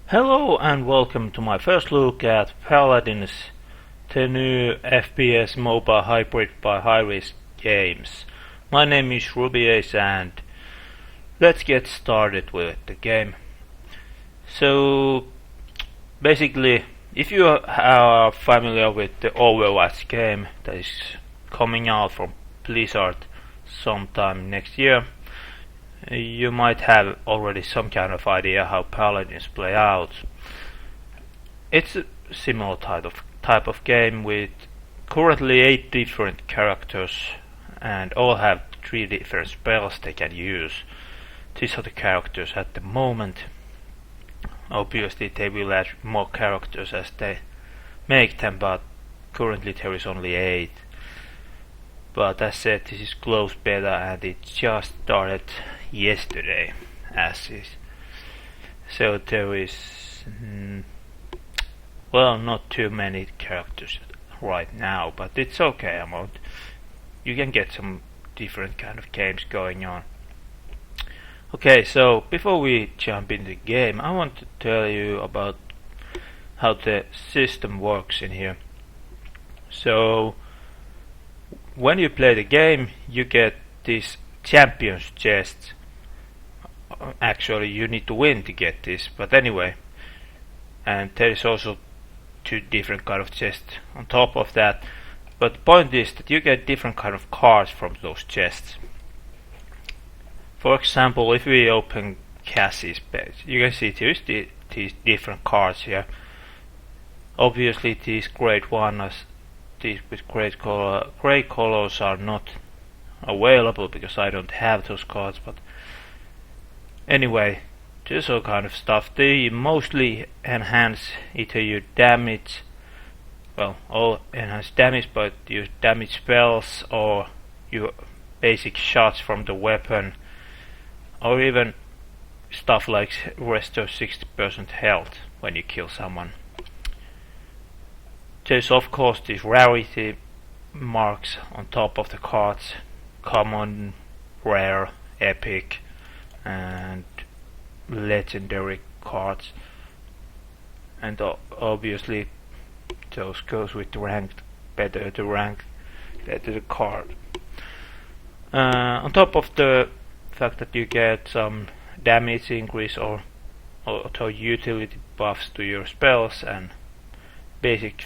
Hello and welcome to my first look at Paladins, the new FPS-MOBA Hybrid by Hi-Rez games. My name is Hi-Rez and let's get started with the game. So basically, if you are familiar with the Overwatch game that is coming out from Blizzard sometime next year, you might have already some kind of idea how Paladins play out. It's a similar type of game with currently 8 different characters and all have 3 different spells they can use. These are the characters at the moment. Obviously they will add more characters as they make them, but currently there is only 8. But as said, this is closed beta and it just started yesterday as is. So there is not too many characters right now, but it's okay. You can get some different kind of games going on. Okay, so before we jump into the game, I want to tell you about how the system works in here. So when you play the game, you get these champions chests. Actually, you need to win to get this, but anyway. And there is also 2 different kind of chests on top of that. But the point is that you get different kind of cards from those chests. For example, if we open Cassie's page, you can see there's these different cards here. Obviously, these grade 1, these with grey colors are not available because I don't have those cards, but anyway, there's all kind of stuff. They mostly enhance either your damage, all enhance damage, but your damage spells or your basic shots from the weapon, or even stuff like restore 60% health when you kill someone. There's of course these rarity marks on top of the cards: common, rare, epic, and legendary cards. And obviously those goes with the ranked. Better the rank, better the card. On top of the fact that you get some damage increase or utility buffs to your spells and basic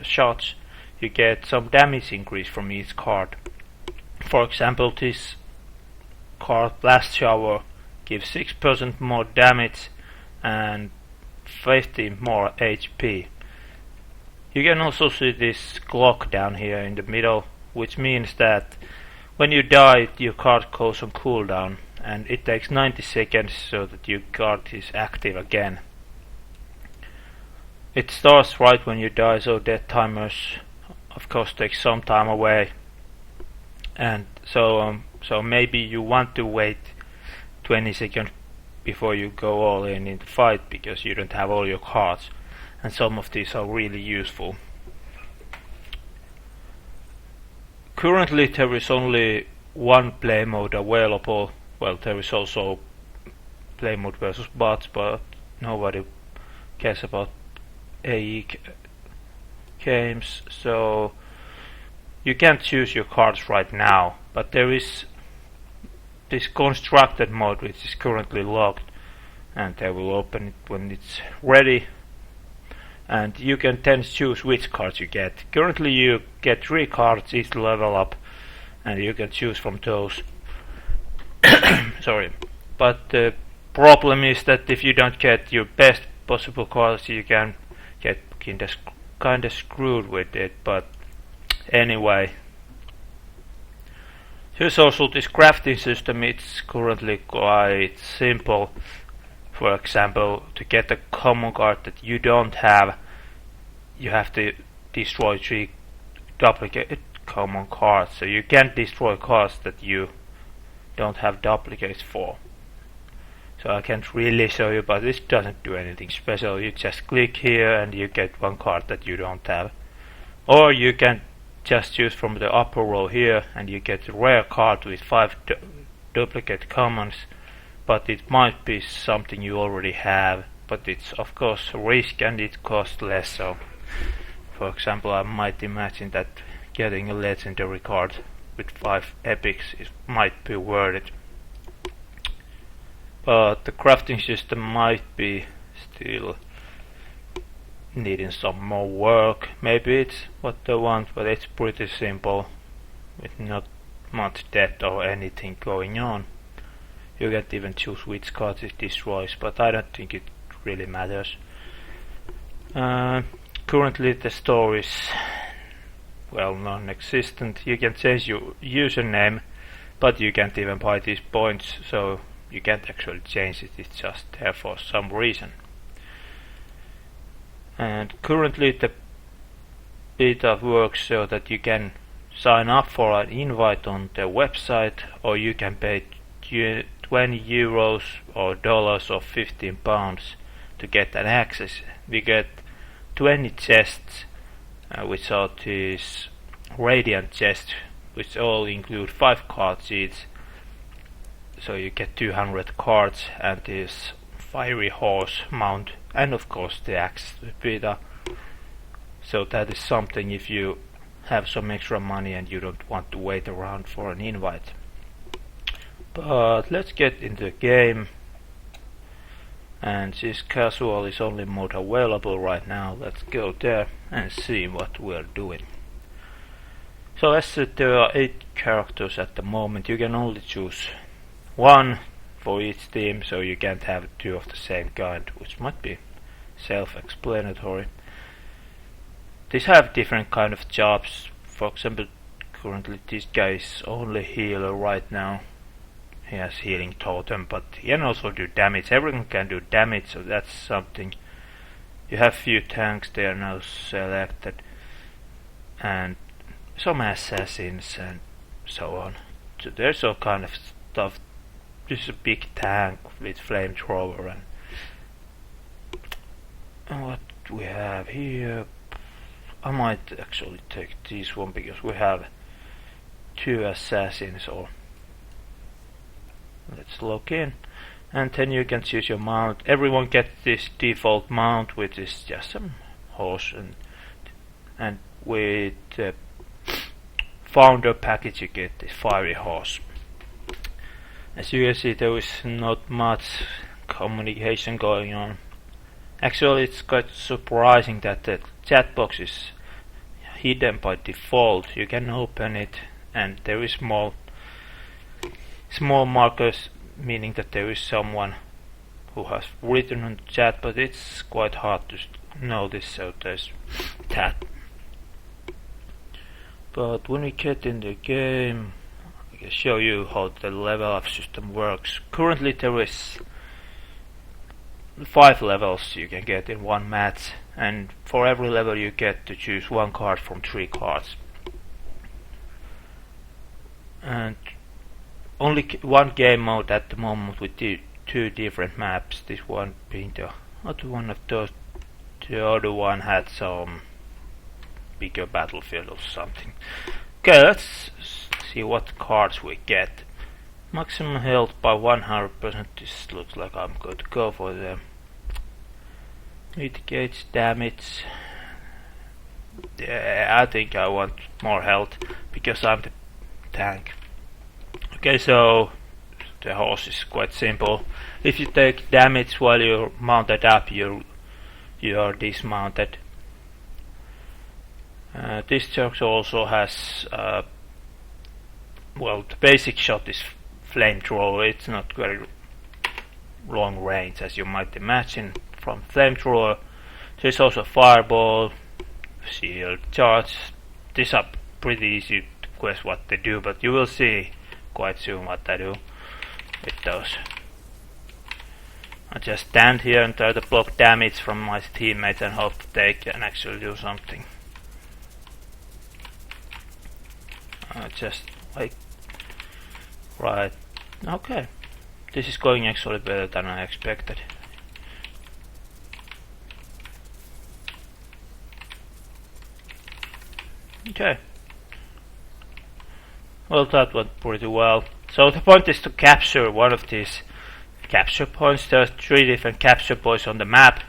shots, you get some damage increase from each card. For example, this card Blast Shower gives 6% more damage and 50 more HP. You can also see this clock down here in the middle, which means that when you die your card goes on cooldown and it takes 90 seconds so that your card is active again. It starts right when you die, so death timers of course take some time away, and so maybe you want to wait 20 seconds before you go all in the fight because you don't have all your cards, and some of these are really useful. Currently there is only one play mode available. Well, there is also play mode versus bots, but nobody cares about AE games, so you can't choose your cards right now, but there is this constructed mode which is currently locked, and they will open it when it's ready, and you can then choose which cards you get. Currently you get 3 cards each level up and you can choose from those. Sorry, but the problem is that if you don't get your best possible cards, you can get kinda screwed with it. But anyway, here's also this crafting system. It's currently quite simple. For example, to get a common card that you don't have, you have to destroy 3 duplicate common cards. So you can't destroy cards that you don't have duplicates for. So I can't really show you, but this doesn't do anything special. You just click here and you get 1 card that you don't have. Or you can just choose from the upper row here and you get a rare card with 5 duplicate commons, but it might be something you already have but it's of course a risk and it costs less. So, for example, I might imagine that getting a legendary card with 5 epics might be worth it. But the crafting system might be still needing some more work. Maybe it's what they want, but it's pretty simple with not much depth or anything going on. You can't even choose which cards it destroys, but I don't think it really matters. Currently the store is, well, non-existent. You can change your username, but you can't even buy these points, so you can't actually change it, it's just there for some reason. And currently the beta works so that you can sign up for an invite on their website, or you can pay 20 euros or dollars or 15 pounds to get an access. We get 20 chests, which are these radiant chests, which all include 5 cards each. So you get 200 cards and this fiery horse mount, and of course the access to the beta. So that is something if you have some extra money and you don't want to wait around for an invite. But let's get into the game. And since casual is only mode available right now, let's go there and see what we're doing. So as said, there are 8 characters at the moment. You can only choose 1 for each team, so you can't have 2 of the same kind, which might be self-explanatory. These have different kind of jobs. For example, currently this guy is only healer right now. He has healing totem, but he can also do damage. Everyone can do damage, so that's something. You have few tanks, they are now selected, and some assassins and so on. So there's all kind of stuff. This is a big tank with flamethrower, and what we have here, I might actually take this one because we have 2 assassins. Or let's log in, and then you can choose your mount. Everyone gets this default mount, which is just some horse, and with the founder package you get this fiery horse. As you can see, there is not much communication going on. Actually, it's quite surprising that the chat box is hidden by default. You can open it and there is small markers, meaning that there is someone who has written on the chat, but it's quite hard to notice, so there's that. But when we get in the game, I can show you how the level up system works. Currently there is 5 levels you can get in one match, and for every level you get to choose 1 card from 3 cards. And only 1 game mode at the moment with 2 different maps, this one being the other one of those. The other one had some bigger battlefield or something. Okay, let's see what cards we get. Maximum health by 100%. This looks like I'm going to go for them. Mitigates damage. Yeah, I think I want more health because I'm the tank. Okay, so the horse is quite simple. If you take damage while you're mounted up, you are dismounted. This Turks also has, well, the basic shot is flamethrower. It's not very long range as you might imagine from flamethrower. There's also fireball, shield, charge. These are pretty easy to guess what they do, but you will see quite soon what I do with those. I just stand here and try to block damage from my teammates and hope that they can actually do something. Just like right. Okay, this is going actually better than I expected. Okay, well, that went pretty well. So the point is to capture one of these capture points. There's 3 different capture points on the map,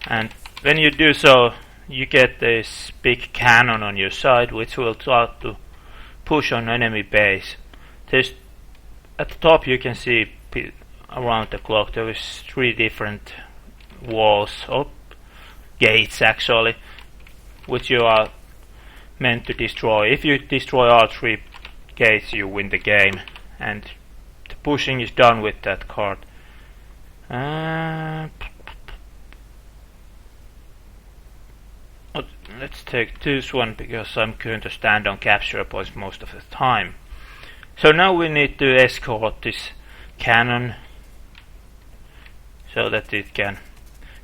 and when you do so, you get this big cannon on your side, which will start to push on enemy base. There's at the top you can see around the clock there is 3 different walls or gates actually, which you are meant to destroy. If you destroy all 3 gates, you win the game, and the pushing is done with that card. Let's take this one because I'm going to stand on capture points most of the time. So now we need to escort this cannon so that it can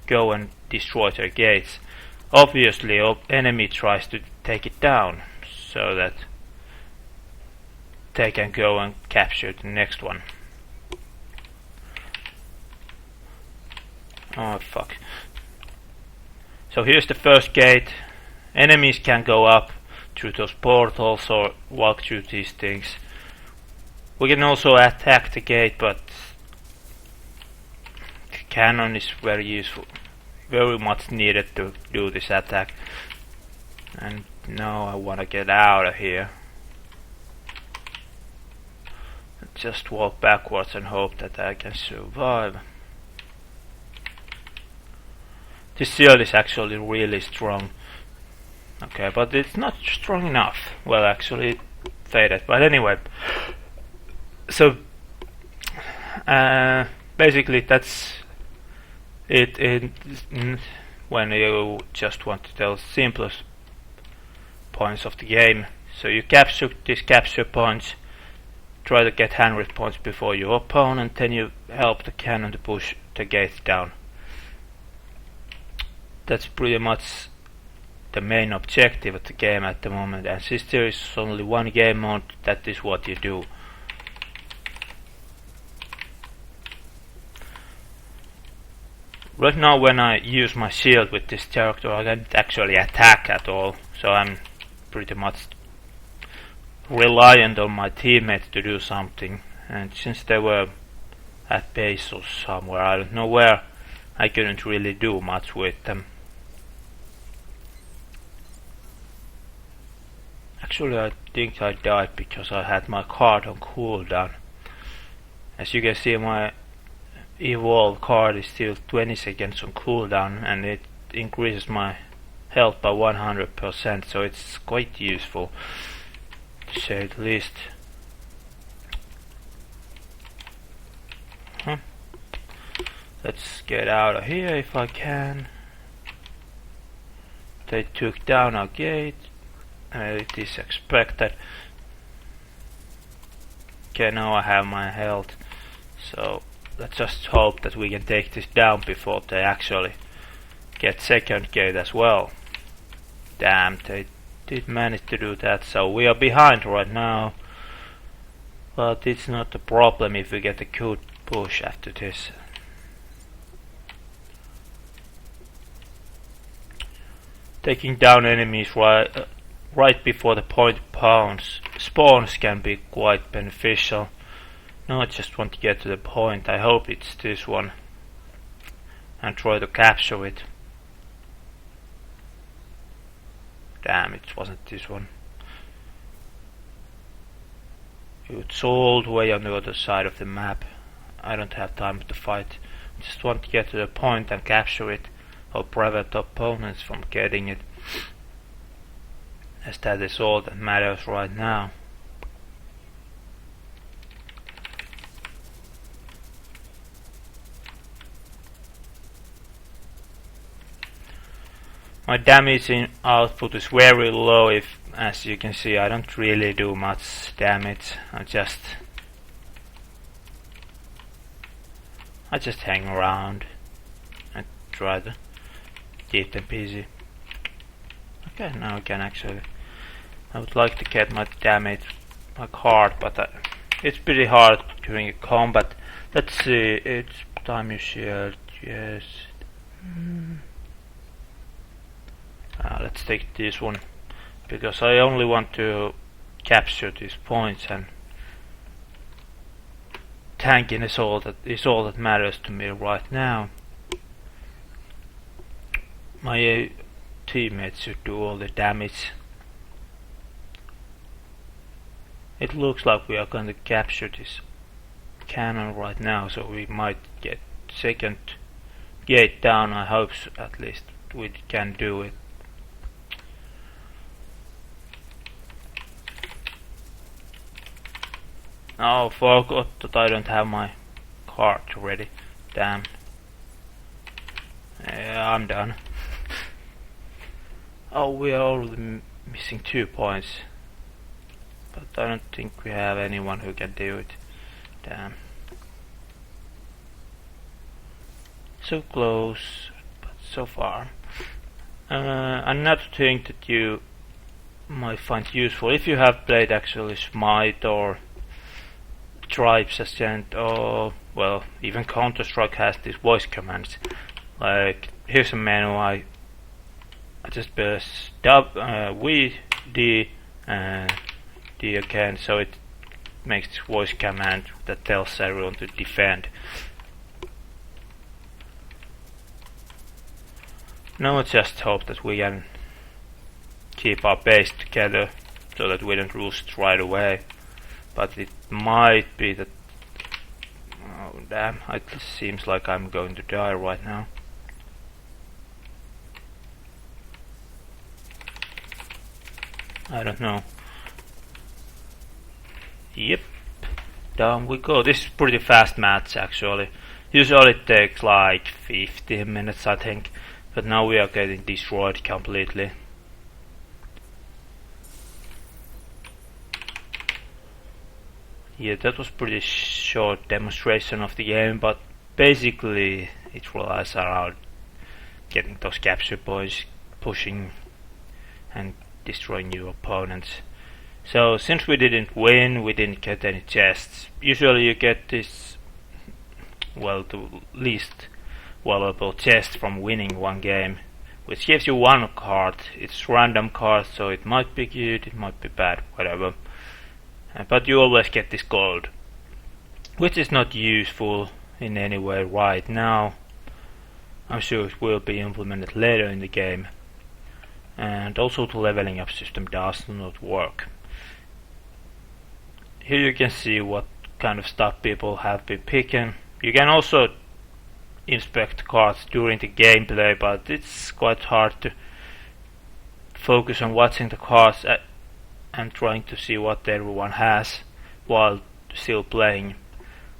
go and destroy their gates. Obviously, enemy tries to take it down so that they can go and capture the next one. Oh fuck. So here's the first gate. Enemies can go up through those portals or walk through these things. We can also attack the gate, but the cannon is very useful, very much needed to do this attack. And now I wanna get out of here. Just walk backwards and hope that I can survive. This shield is actually really strong. Okay, but it's not strong enough. Well, actually it faded, but anyway. So basically that's it when you just want to tell simplest points of the game. So you capture these capture points, try to get 100 points before your opponent, then you help the cannon to push the gates down. That's pretty much the main objective of the game at the moment, and since there is only one game mode, that is what you do. Right now when I use my shield with this character, I can't actually attack at all, so I'm pretty much reliant on my teammates to do something, and since they were at base or somewhere, I don't know where, I couldn't really do much with them. Actually, I think I died because I had my card on cooldown. As you can see, my evolve card is still 20 seconds on cooldown, and it increases my health by 100%, so it's quite useful, to say the least. Let's get out of here if I can. They took down our gate. It is expected. Okay, now I have my health, so let's just hope that we can take this down before they actually get second gate as well. Damn, they did manage to do that, so we are behind right now, but it's not a problem if we get a good push after this. Taking down enemies right before the point spawns can be quite beneficial. Now I just want to get to the point. I hope it's this one and try to capture it. Damn, it wasn't this one. It's all the way on the other side of the map. I don't have time to fight. I just want to get to the point and capture it, or prevent opponents from getting it, as that is all that matters right now. My damage in output is very low. If, as you can see, I don't really do much damage. I just hang around and try to keep them busy. Okay, now I can actually. I would like to get my damage, my card, but it's pretty hard during a combat. Let's see. It's time you shield. Yes. Let's take this one because I only want to capture these points, and tanking is all that matters to me right now. My teammates should do all the damage. It looks like we are going to capture this cannon right now, so we might get second gate down. I hope so, at least we can do it. Oh, forgot that I don't have my card ready. Damn. Yeah, I'm done. Oh, we are already missing 2 points. But I don't think we have anyone who can do it. Damn. So close, but so far. Another thing that you might find useful, if you have played actually Smite or Tribes Ascent, or well, even Counter-Strike has these voice commands. Like, here's a menu. I just press V, D, D again, so it makes this voice command that tells everyone to defend. Now I just hope that we can keep our base together so that we don't lose it right away. But it might be that... Oh damn, it seems like I'm going to die right now. I don't know. Yep, down we go. This is pretty fast match actually. Usually it takes like 15 minutes I think. But now we are getting destroyed completely. Yeah, that was pretty short demonstration of the game, but basically it relies around getting those capture points, pushing and destroying your opponents. So since we didn't win, we didn't get any chests. Usually you get this, well, the least valuable chest from winning one game, which gives you one card. It's random card, so it might be good, it might be bad, whatever. But you always get this gold, which is not useful in any way right now. I'm sure it will be implemented later in the game. And also the leveling up system does not work. Here you can see what kind of stuff people have been picking. You can also inspect cards during the gameplay, but it's quite hard to focus on watching the cards and trying to see what everyone has while still playing.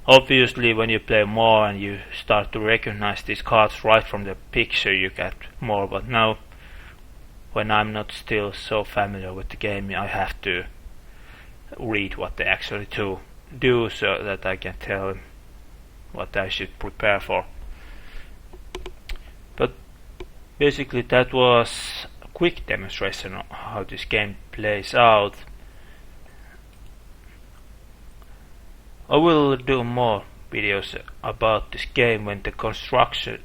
Obviously when you play more and you start to recognize these cards right from the picture, you get more, but now when I'm not still so familiar with the game, I have to read what they actually do so that I can tell them what I should prepare for. But basically that was a quick demonstration of how this game plays out. I will do more videos about this game when the constructed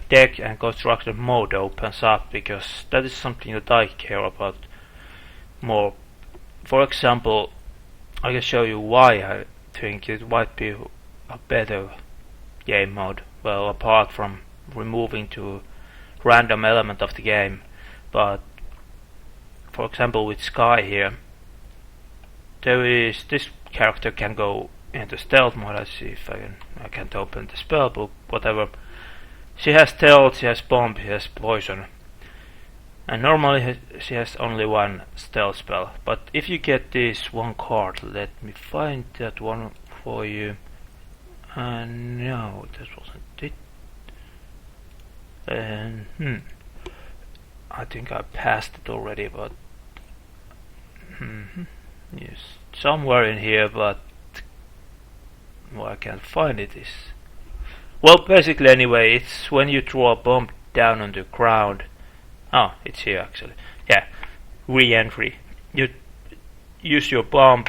deck and constructed mode opens up, because that is something that I care about more. For example, I can show you why I think it might be a better game mode. Well, apart from removing the random element of the game, but for example with Sky here, there is this character can go into stealth mode. Let's see if I can't open the spell book, whatever. She has stealth, she has bomb, she has poison, and normally she has only one stealth spell. But if you get this one card, let me find that one for you. No, that wasn't it. I think I passed it already, but yes, somewhere in here, but well, I can't find it. Well, basically anyway, it's when you throw a bomb down on the ground. Oh, it's here actually. Yeah, re-entry. You use your bomb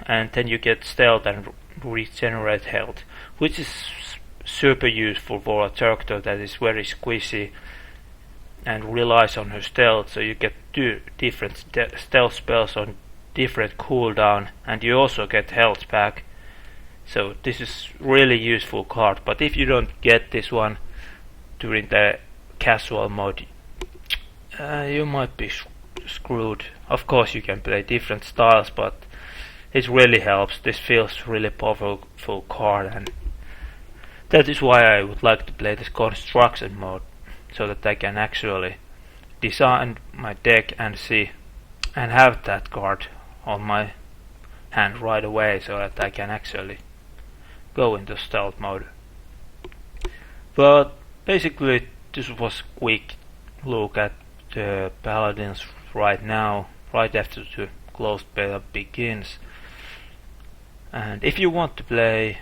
and then you get stealth and regenerate health, which is super useful for a character that is very squishy and relies on her stealth. So you get two different stealth spells on different cooldown, and you also get health back. So this is really useful card, but if you don't get this one during the casual mode, you might be screwed. Of course you can play different styles, but it really helps. This feels really powerful card, and that is why I would like to play this construction mode, so that I can actually design my deck and see and have that card on my hand right away, so that I can actually go into stealth mode. But basically this was a quick look at the Paladins right now, right after the closed beta begins. And if you want to play,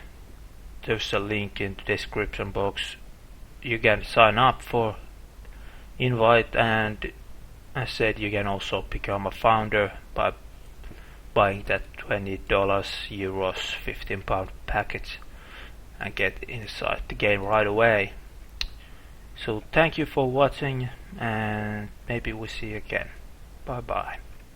there's a link in the description box. You can sign up for invite, and as said, you can also become a founder by buying that $20 euros £15 package and get inside the game right away. So thank you for watching, and maybe we'll see you again. Bye bye.